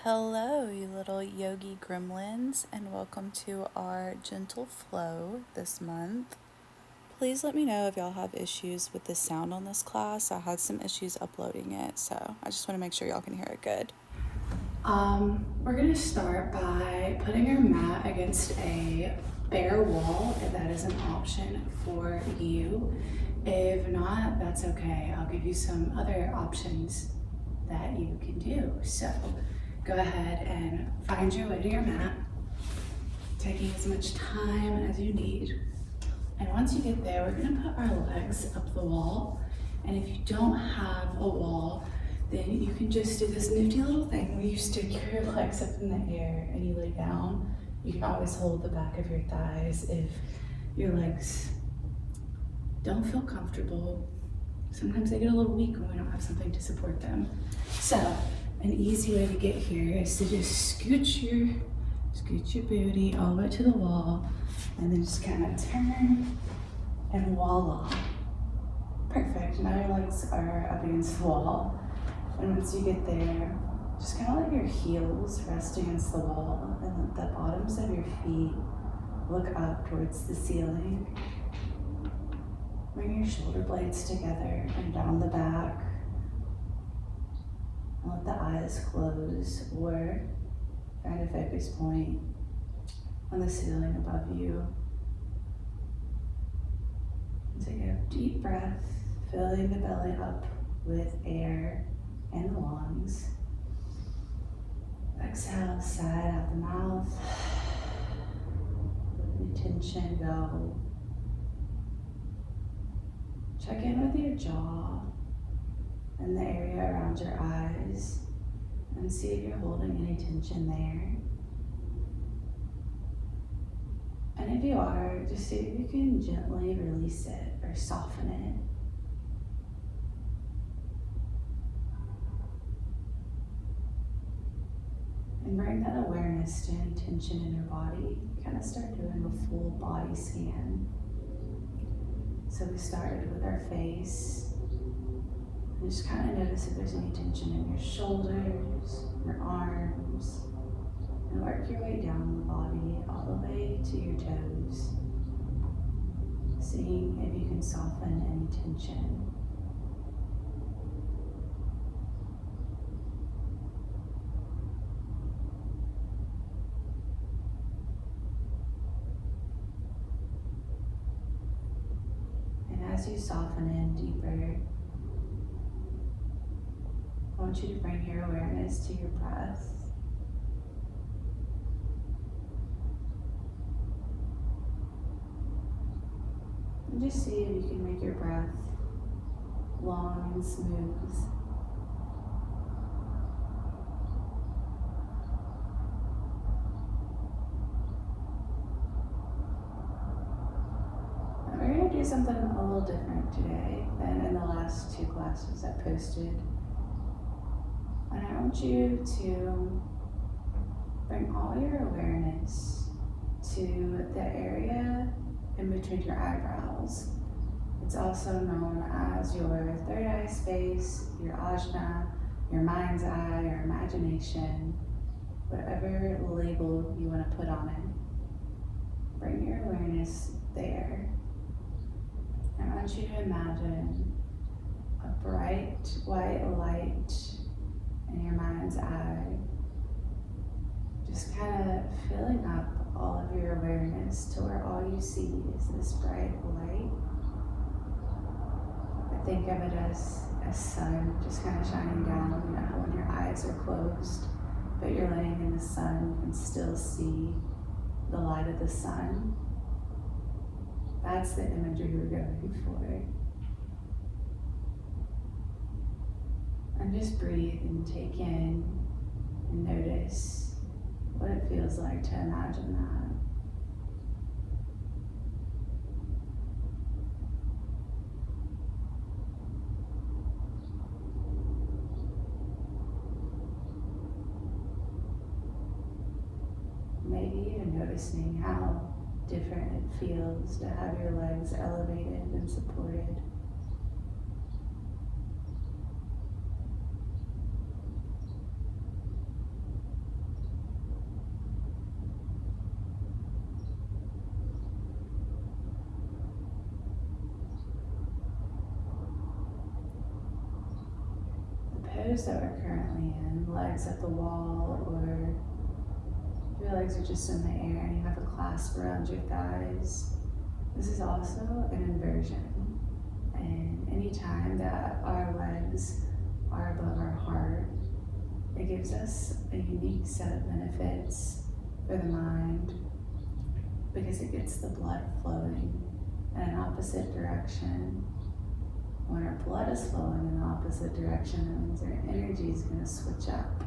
Hello, you little yogi gremlins, and welcome to our gentle flow this month. Please let me know if y'all have issues with the sound on this class. I had some issues uploading it, so I just want to make sure y'all can hear it good. We're going to start by putting our mat against a bare wall, if that is an option for you. If not, that's okay. I'll give you some other options that you can do. So go ahead and find your way to your mat, taking as much time as you need. And once you get there, we're going to put our legs up the wall. And if you don't have a wall, then you can just do this nifty little thing where you stick your legs up in the air and you lay down. You can always hold the back of your thighs if your legs don't feel comfortable. Sometimes they get a little weak when we don't have something to support them. So an easy way to get here is to just scoot your booty all the way to the wall and then just kind of turn and voila. Perfect. Now your legs are up against the wall. And once you get there, just kind of let your heels rest against the wall and let the bottoms of your feet look up towards the ceiling. Bring your shoulder blades together and down the back. And let the eyes close or find a focus point on the ceiling above you. And take a deep breath, filling the belly up with air and the lungs. Exhale, sigh out the mouth. Let the tension go. Check in with your jaw and the area around your eyes and see if you're holding any tension there. And if you are, just see if you can gently release it or soften it. And bring that awareness to any tension in your body. Kind of start doing a full body scan. So we started with our face. And just kind of notice if there's any tension in your shoulders, your arms. And work your way down the body all the way to your toes. Seeing if you can soften any tension. As you soften in deeper, I want you to bring your awareness to your breath. And just see if you can make your breath long and smooth. Do something a little different today than in the last two classes I posted. And I want you to bring all your awareness to the area in between your eyebrows. It's also known as your third eye space, your ajna, your mind's eye, your imagination, whatever label you want to put on it. Bring your awareness there. I want you to imagine a bright white light in your mind's eye, just kind of filling up all of your awareness to where all you see is this bright light. I think of it as a sun just kind of shining down, you know, when your eyes are closed, but you're laying in the sun and still see the light of the sun. That's the imagery we're going for. And just breathe and take in and notice what it feels like to imagine that. Maybe even noticing how different it feels to have your legs elevated and supported. pose that we're currently in, legs at the wall, or your legs are just in the air and you have a clasp around your thighs, this is also an inversion. And anytime that our legs are above our heart, it gives us a unique set of benefits for the mind because it gets the blood flowing in an opposite direction. When our blood is flowing in the opposite direction, that means our energy is going to switch up.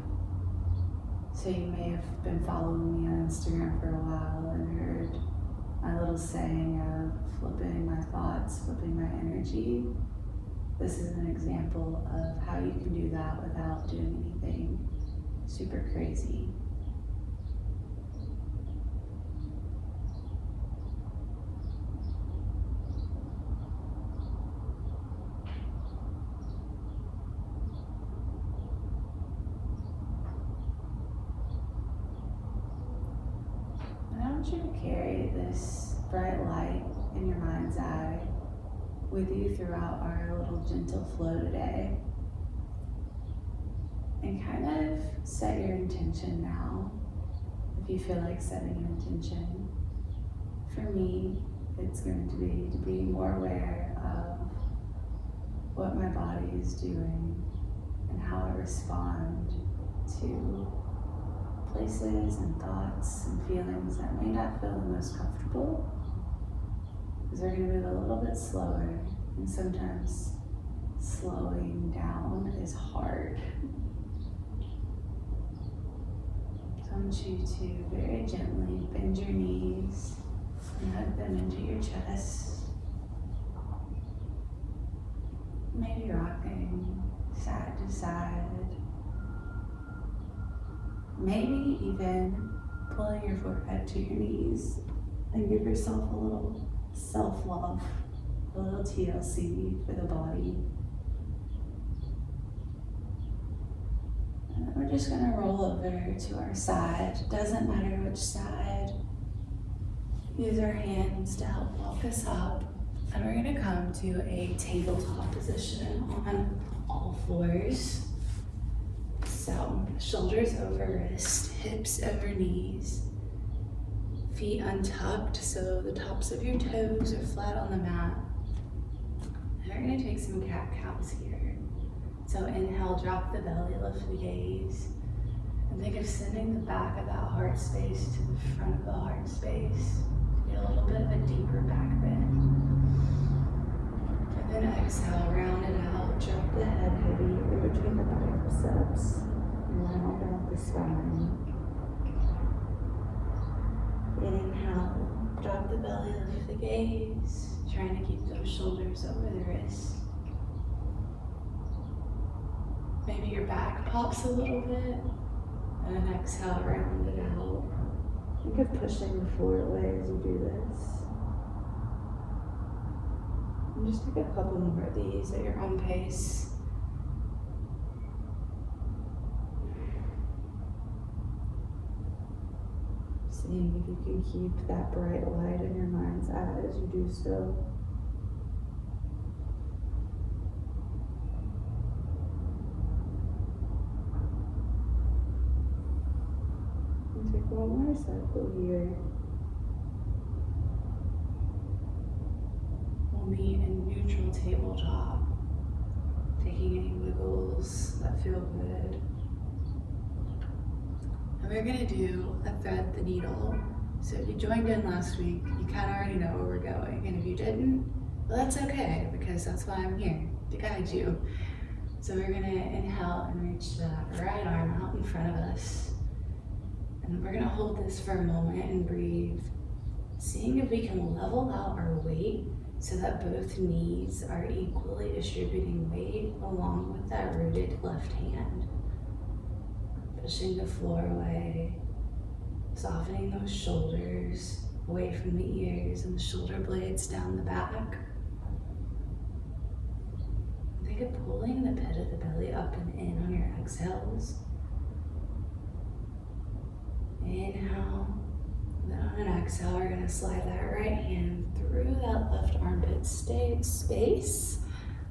So you may have been following me on Instagram for a while and heard my little saying of flipping my thoughts, flipping my energy. This is an example of how you can do that without doing anything super crazy. And I want you to carry this bright light in your mind's eye with you throughout our little gentle flow today. And kind of set your intention now, if you feel like setting an intention. For me, it's going to be more aware of what my body is doing and how I respond to places and thoughts and feelings that may not feel the most comfortable. Because we're going to move a little bit slower, and sometimes slowing down is hard. So I want you to very gently bend your knees and hug them into your chest. Maybe rocking side to side. Maybe even pulling your forehead to your knees and give yourself a little self-love, a little TLC for the body. And then we're just going to roll over to our side. Doesn't matter which side. Use our hands to help walk us up. And we're going to come to a tabletop position on all fours. So shoulders over wrist, hips over knees. Feet untucked, so the tops of your toes are flat on the mat. And we're going to take some cat-cows here. So inhale, drop the belly, lift the gaze. And think of sending the back of that heart space to the front of the heart space to get a little bit of a deeper back bend. And then exhale, round it out, drop the head heavy over between the biceps. And round out the spine. Inhale, drop the belly, lift the gaze, trying to keep those shoulders over the wrists. Maybe your back pops a little bit, and then exhale, round it out. Think of pushing the floor away as you do this. And just take a couple more of these at your own pace. Seeing if you can keep that bright light in your mind's eye as you do so. And take one more cycle here. We'll meet in neutral tabletop, taking any wiggles that feel good. And we're gonna do a thread the needle. So if you joined in last week, you kind of already know where we're going. And if you didn't, well, that's okay, because that's why I'm here, to guide you. So we're gonna inhale and reach the right arm out in front of us. And we're gonna hold this for a moment and breathe, seeing if we can level out our weight so that both knees are equally distributing weight along with that rooted left hand. Pushing the floor away, softening those shoulders away from the ears and the shoulder blades down the back. Think of pulling the pit of the belly up and in on your exhales. Inhale, then on an exhale, we're going to slide that right hand through that left armpit space,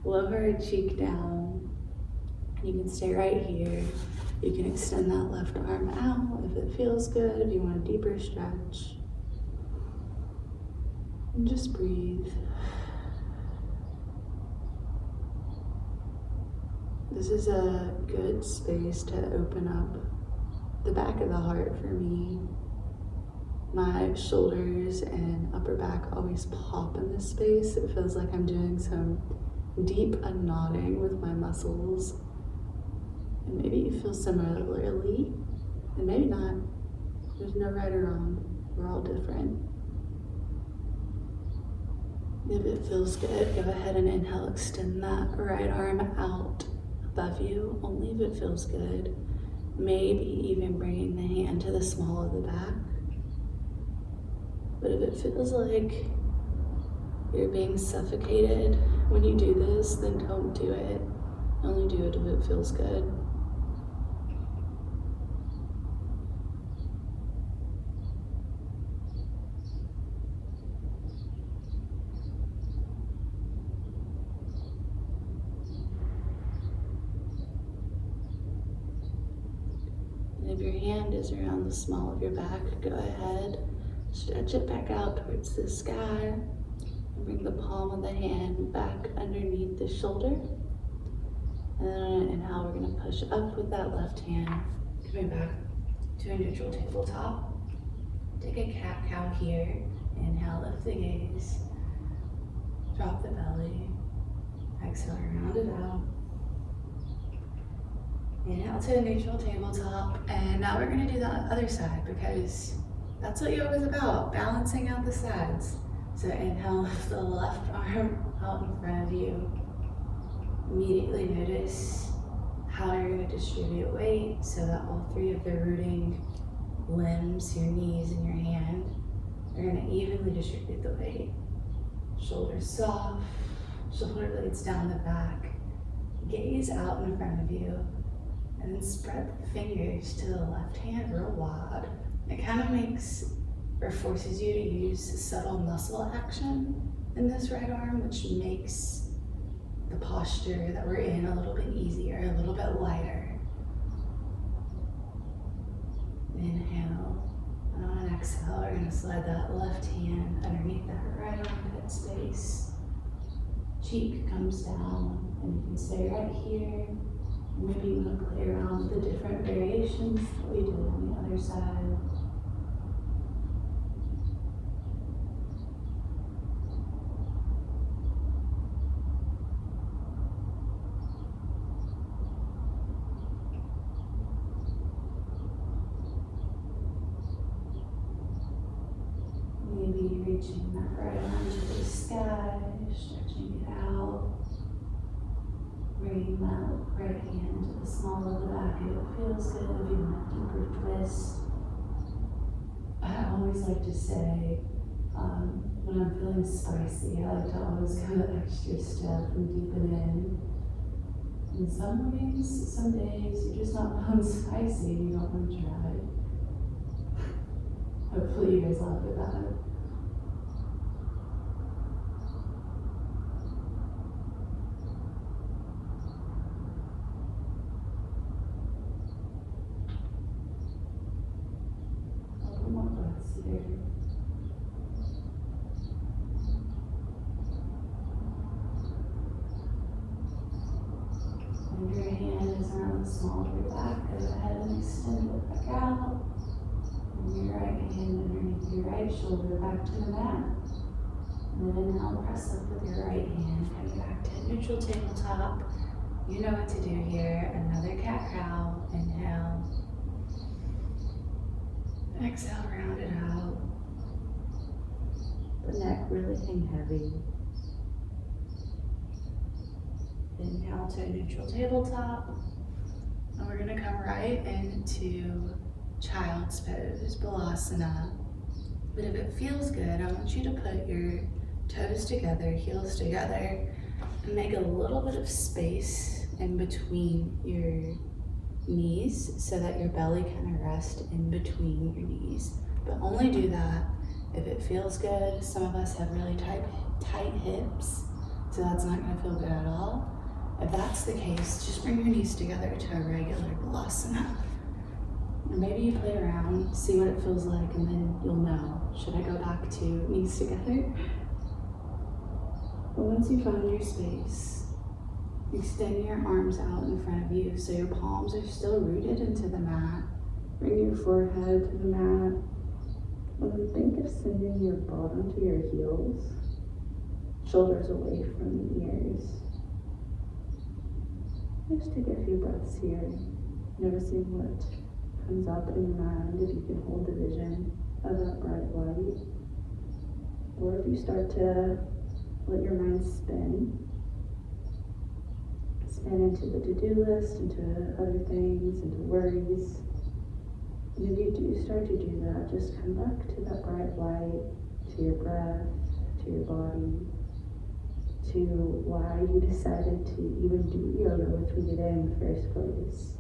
lower a cheek down. You can stay right here. You can extend that left arm out if it feels good, if you want a deeper stretch. And just breathe. This is a good space to open up the back of the heart for me. My shoulders and upper back always pop in this space. It feels like I'm doing some deep unknotting with my muscles. And maybe you feel similarly, and maybe not. There's no right or wrong. We're all different. If it feels good, go ahead and inhale, extend that right arm out above you, only if it feels good. Maybe even bringing the hand to the small of the back. But if it feels like you're being suffocated when you do this, then don't do it. Only do it if it feels good. If your hand is around the small of your back, go ahead, stretch it back out towards the sky, and bring the palm of the hand back underneath the shoulder. And then on an inhale, we're gonna push up with that left hand, coming back to a neutral tabletop. Take a cat-cow here. Inhale, lift the gaze, drop the belly, exhale, round it out. Inhale to a neutral tabletop, and now we're going to do the other side because that's what yoga is about, balancing out the sides. So inhale, lift the left arm out in front of you. Immediately notice how you're going to distribute weight so that all three of the rooting limbs, your knees and your hand, are going to evenly distribute the weight. Shoulders soft, shoulder blades down the back, gaze out in front of you. And then spread the fingers to the left hand real wide. It kind of makes or forces you to use subtle muscle action in this right arm, which makes the posture that we're in a little bit easier, a little bit lighter. Inhale, and on an exhale, we're going to slide that left hand underneath that right armpit space. Cheek comes down, and you can stay right here. Maybe you want to play around with the different variations that we did on the other side. Maybe reaching that right arm to the sky, stretching it out. Bringing that right hand to the small of the back if it feels good, if you want a deeper twist. I always like to say, when I'm feeling spicy, I like to always go the extra step and deepen in. And some mornings, some days, you're just not feeling spicy and you don't want to try. Hopefully you guys laugh at that. And your hand is around the small of your back. Go ahead and extend it back out. And your right hand underneath your right shoulder back to the mat. And then inhale, press up with your right hand. Coming back to neutral tabletop. You know what to do here. Another cat-cow. Inhale. Exhale, round it out. The neck really hang heavy. Inhale to a neutral tabletop. And we're going to come right into child's pose, balasana. But if it feels good, I want you to put your toes together, heels together, and make a little bit of space in between your knees so that your belly can rest in between your knees. But only do that if it feels good. Some of us have really tight hips, so that's not going to feel good at all. If that's the case, just bring your knees together to a regular balasana. Or maybe you play around, see what it feels like, and then you'll know, should I go back to knees together? But once you find your space, extend your arms out in front of you so your palms are still rooted into the mat. Bring your forehead to the mat. And then think of sending your bottom to your heels, shoulders away from the ears. Just take a few breaths here, noticing what comes up in your mind, if you can hold the vision of that bright light. Or if you start to let your mind spin into the to-do list, into other things, into worries. And if you do start to do that, just come back to that bright light, to your breath, to your body, to why you decided to even do yoga with me today in the first place.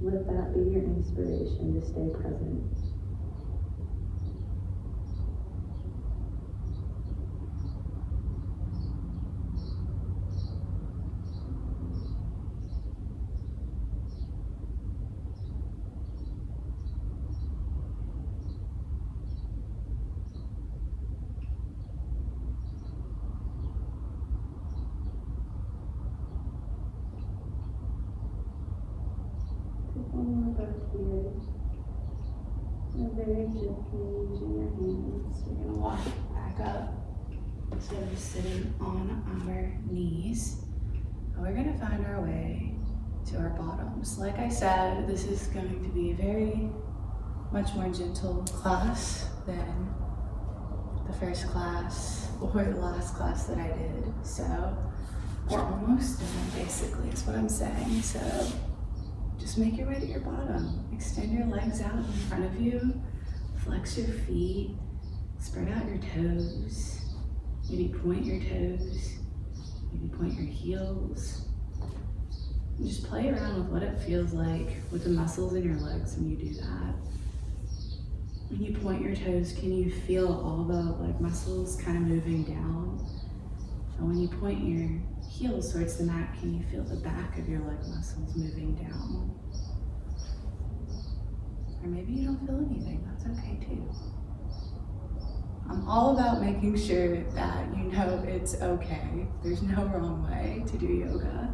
Let that be your inspiration to stay present. One more breath here. And very gently using your hands, we're going to walk back up. So we're sitting on our knees. And we're going to find our way to our bottoms. Like I said, this is going to be a very much more gentle class than the first class or the last class that I did. So we're almost done, basically, is what I'm saying. So just make your way to your bottom. Extend your legs out in front of you. Flex your feet. Spread out your toes. Maybe point your toes. Maybe point your heels. And just play around with what it feels like with the muscles in your legs when you do that. When you point your toes, can you feel all the muscles kind of moving down? And when you point your heels towards the mat, can you feel the back of your leg muscles moving down? Or maybe you don't feel anything, that's okay too. I'm all about making sure that you know it's okay. There's no wrong way to do yoga.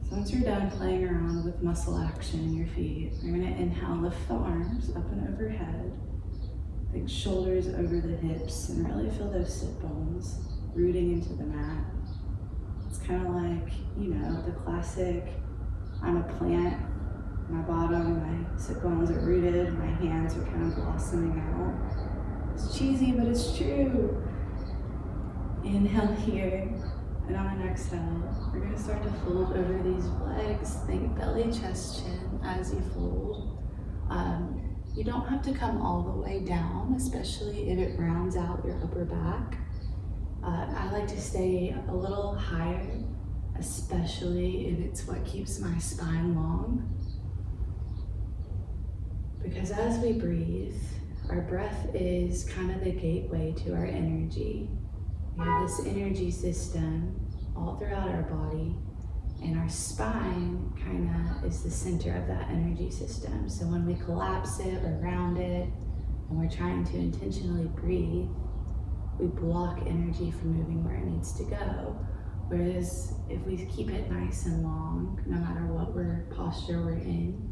So once you're done playing around with muscle action in your feet, you're gonna inhale, lift the arms up and overhead. Think shoulders over the hips and really feel those sit bones rooting into the mat. It's kind of like, the classic, I'm a plant, my bottom, my sit bones are rooted, my hands are kind of blossoming out. It's cheesy, but it's true. Inhale here, and on an exhale, we're gonna start to fold over these legs. Think belly, chest, chin as you fold. You don't have to come all the way down, especially if it rounds out your upper back. I like to stay a little higher, especially if it's what keeps my spine long. Because as we breathe, our breath is kind of the gateway to our energy. We have this energy system all throughout our body, and our spine kind of is the center of that energy system. So when we collapse it or round it, and we're trying to intentionally breathe, we block energy from moving where it needs to go. Whereas if we keep it nice and long, no matter what posture we're in,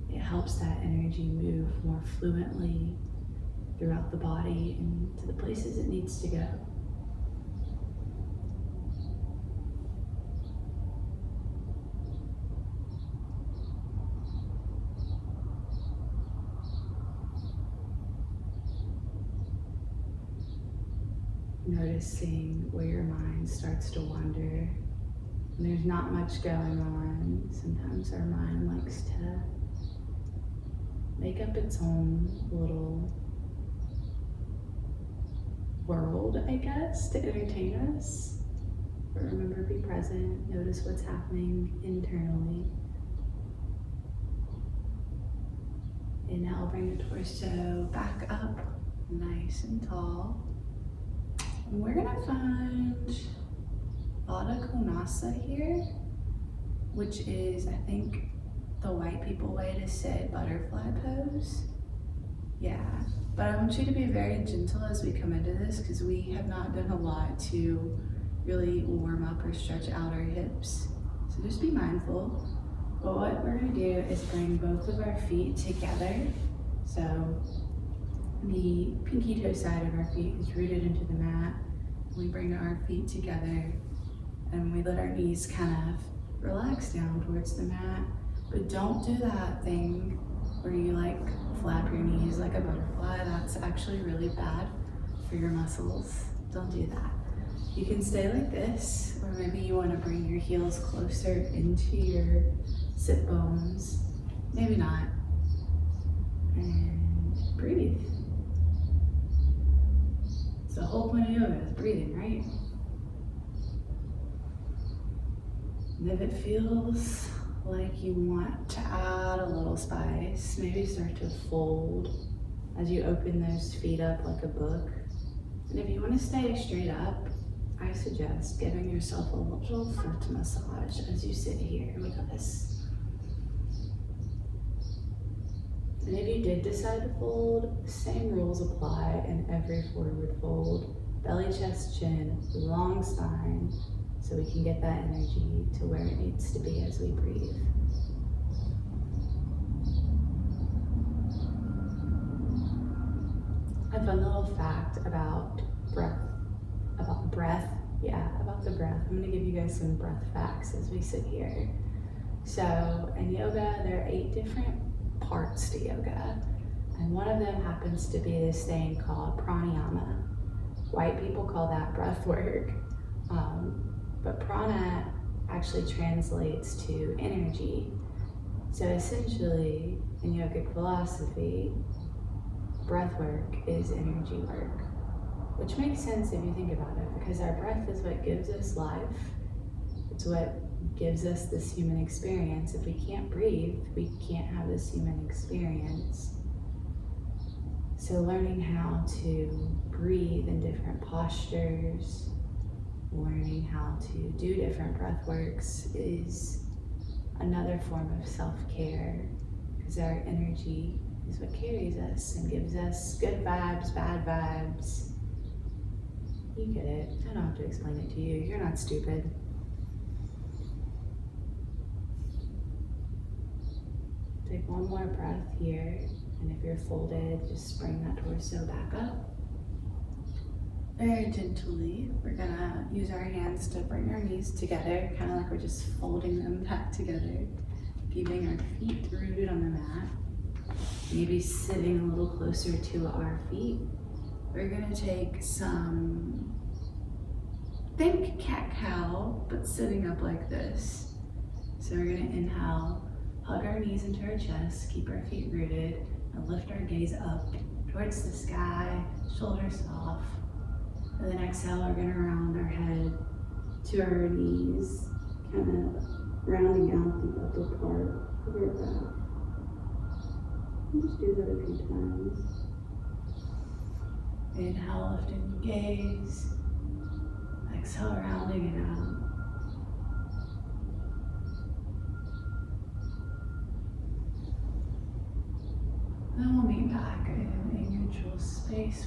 it helps that energy move more fluently throughout the body and to the places it needs to go. Noticing where your mind starts to wander. There's not much going on. Sometimes our mind likes to make up its own little world, I guess, to entertain us. But remember, be present, notice what's happening internally. Inhale, bring the torso back up, nice and tall. And we're gonna find Baddha Konasana here, which is, I think, the white people way to say butterfly pose. Yeah, but I want you to be very gentle as we come into this because we have not done a lot to really warm up or stretch out our hips. So just be mindful. But what we're gonna do is bring both of our feet together. So the pinky toe side of our feet is rooted into the mat. We bring our feet together and we let our knees kind of relax down towards the mat. But don't do that thing where you like flap your knees like a butterfly. That's actually really bad for your muscles. Don't do that. You can stay like this, or maybe you want to bring your heels closer into your sit bones. Maybe not. And breathe. So the whole point of yoga is breathing, right? And if it feels like you want to add a little spice, maybe start to fold as you open those feet up like a book. And if you want to stay straight up, I suggest giving yourself a little foot massage as you sit here with us. And if you did decide to fold, the same rules apply in every forward fold. Belly, chest, chin, long spine, so we can get that energy to where it needs to be as we breathe. A fun little fact about breath. About the breath. I'm gonna give you guys some breath facts as we sit here. So in yoga, there are 8 different parts to yoga. And one of them happens to be this thing called pranayama. White people call that breath work. But prana actually translates to energy. So essentially, in yogic philosophy, breath work is energy work. Which makes sense if you think about it, because our breath is what gives us life. It's what gives us this human experience. If we can't breathe, we can't have this human experience. So learning how to breathe in different postures, learning how to do different breath works is another form of self-care, because our energy is what carries us and gives us good vibes, bad vibes. You get it. I don't have to explain it to you. You're not stupid. Take one more breath here, and if you're folded, just bring that torso back up. Very gently, we're gonna use our hands to bring our knees together, kind of like we're just folding them back together, keeping our feet rooted on the mat. Maybe sitting a little closer to our feet. We're gonna take some, think cat-cow, but sitting up like this. So we're gonna inhale, hug our knees into our chest, keep our feet rooted, and lift our gaze up towards the sky, shoulders soft. And then exhale, we're gonna round our head to our knees, kind of rounding out the upper part of your back. And just do that a few times. Inhale, lifting the gaze. Exhale, rounding it out. Then we'll meet back in a neutral space.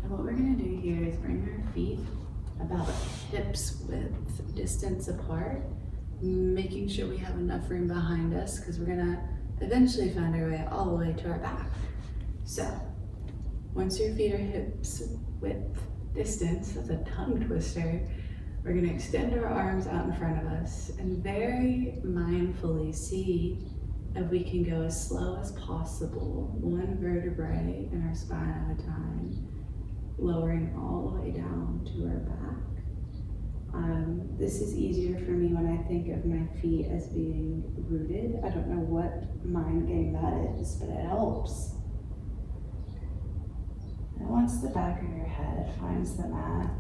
And what we're gonna do here is bring our feet about hips width distance apart, making sure we have enough room behind us because we're gonna eventually find our way all the way to our back. So once your feet are hips width distance, that's a tongue twister, we're gonna extend our arms out in front of us and very mindfully see if we can go as slow as possible, one vertebrae in our spine at a time, lowering all the way down to our back. This is easier for me when I think of my feet as being rooted. I don't know what mind game that is, but it helps. And once the back of your head finds the mat,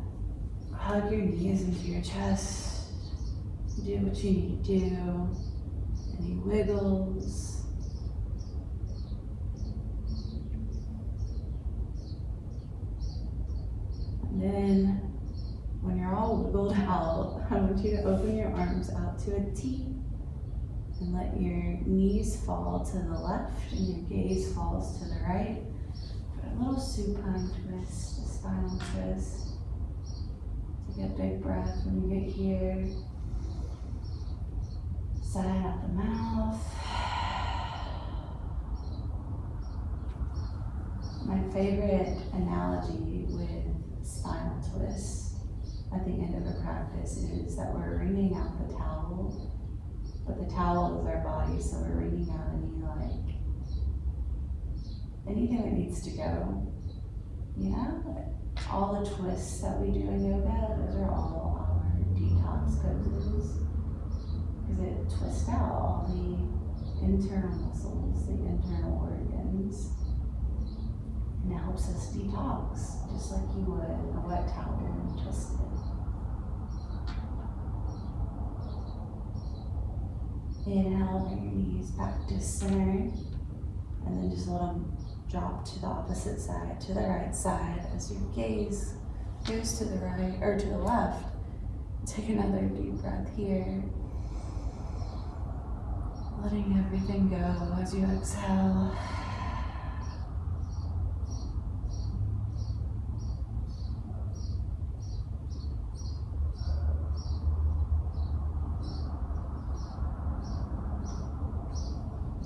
hug your knees into your chest. Do what you need to do. Any wiggles. then when you're all wiggled out, I want you to open your arms out to a T and let your knees fall to the left and your gaze falls to the right. Put a little supine twist, a spinal twist. Take a big breath when you get here. Sigh out the mouth. My favorite analogy with spinal twists at the end of a practice is that we're wringing out the towel, but the towel is our body, so we're wringing out anything that needs to go. You know, all the twists that we do in yoga, those are all our detox poses, because it twists out all the internal muscles, the internal organs. And it helps us detox, just like you would a wet towel when twisted. Inhale, bring your knees back to center, and then just let them drop to the opposite side, to the right side, as your gaze goes to the right, or to the left. Take another deep breath here. Letting everything go as you exhale.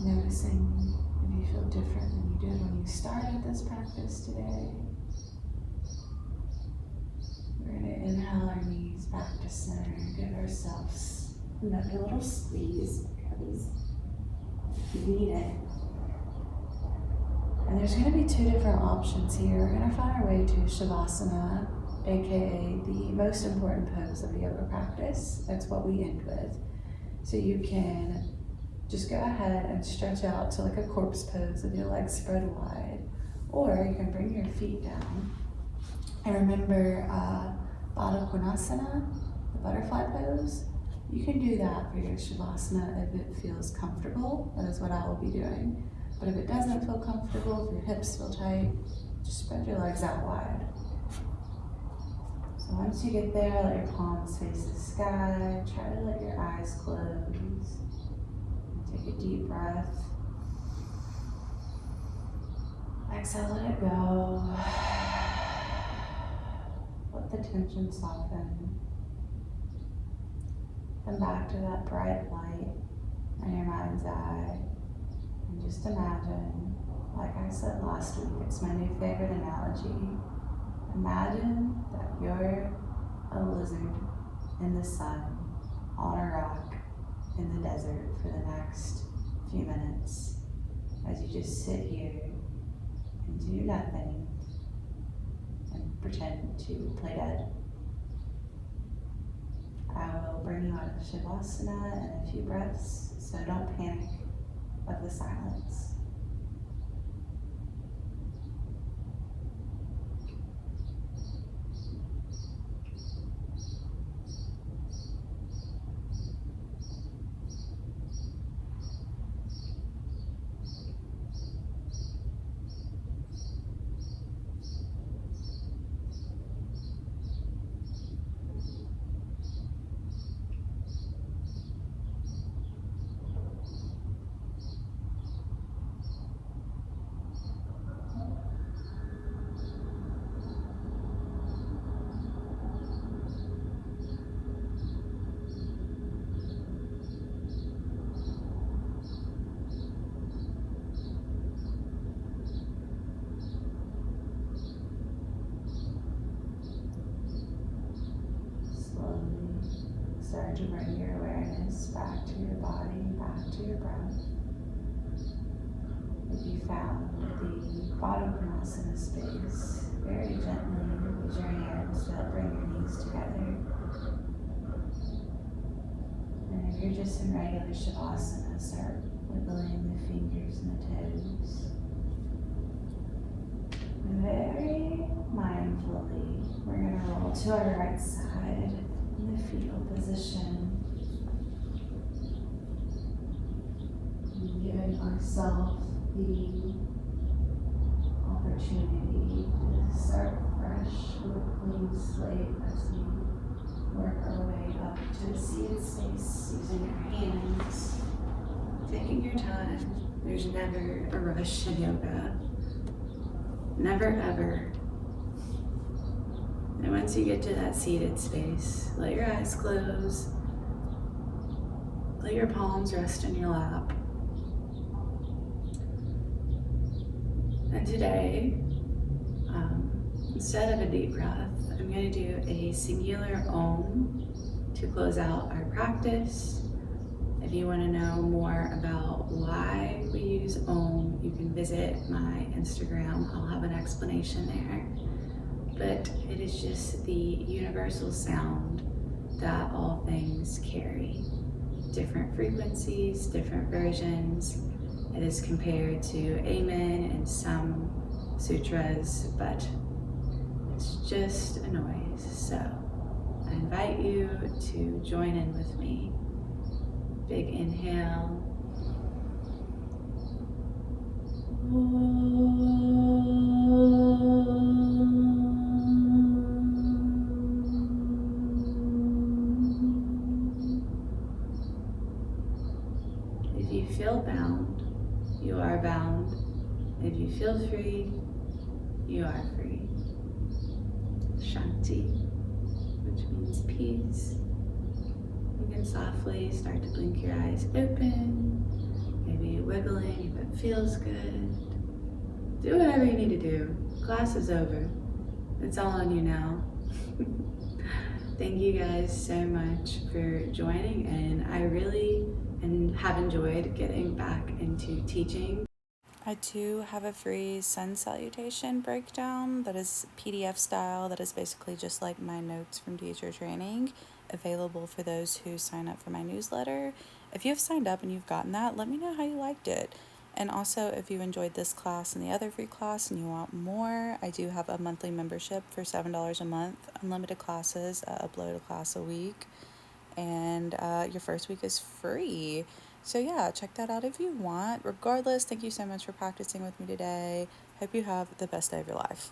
Noticing if you feel different than you did when you started this practice today. We're going to inhale our knees back to center, give ourselves another little squeeze because you need it. And there's going to be two different options here. We're going to find our way to Shavasana, aka the most important pose of a yoga practice. That's what we end with. So you can just go ahead and stretch out to like a corpse pose with your legs spread wide, or you can bring your feet down. And remember Baddha Konasana, the butterfly pose. You can do that for your Shavasana if it feels comfortable. That is what I will be doing. But if it doesn't feel comfortable, if your hips feel tight, just spread your legs out wide. So once you get there, let your palms face the sky. Try to let your eyes close. Take a deep breath. Exhale, let it go. Let the tension soften. Come back to that bright light in your mind's eye. And just imagine, like I said last week, it's my new favorite analogy. Imagine that you're a lizard in the sun on a rock in the desert for the next few minutes as you just sit here and do nothing and pretend to play dead. I will bring you out of Shavasana in a few breaths, so don't panic of the silence. Start to bring your awareness back to your body, back to your breath. If you found the Baddha Konasana space, very gently use your hands to help bring your knees together. And if you're just in regular Shavasana, start wiggling the fingers and the toes. Very mindfully, we're going to roll to our right side in the fetal position. Giving ourselves the opportunity to start fresh fresh little clean slate as we work our way up to a seated space using your hands, taking your time. There's never a rush in yoga. Never ever. And once you get to that seated space, let your eyes close. Let your palms rest in your lap. And today, instead of a deep breath, I'm going to do a singular Om to close out our practice. If you want to know more about why we use Om, you can visit my Instagram. I'll have an explanation there. But it is just the universal sound that all things carry. Different frequencies, different versions. It is compared to Amen in some sutras, but it's just a noise. So I invite you to join in with me. Big inhale. If you feel bound, you are bound. If you feel free, you are free. Shanti, which means peace. You can softly start to blink your eyes open, maybe wiggling if it feels good. Do whatever you need to do. Class is over. It's all on you now. Thank you guys so much for joining, and I really have enjoyed getting back into teaching. I do have a free sun salutation breakdown that is PDF style, that is basically just like my notes from teacher training, available for those who sign up for my newsletter. If you have signed up and you've gotten that, let me know how you liked it. And also, if you enjoyed this class and the other free class and you want more, I do have a monthly membership for $7 a month, unlimited classes, upload a class a week, and your first week is free. So yeah, check that out if you want. Regardless, thank you so much for practicing with me today. Hope you have the best day of your life.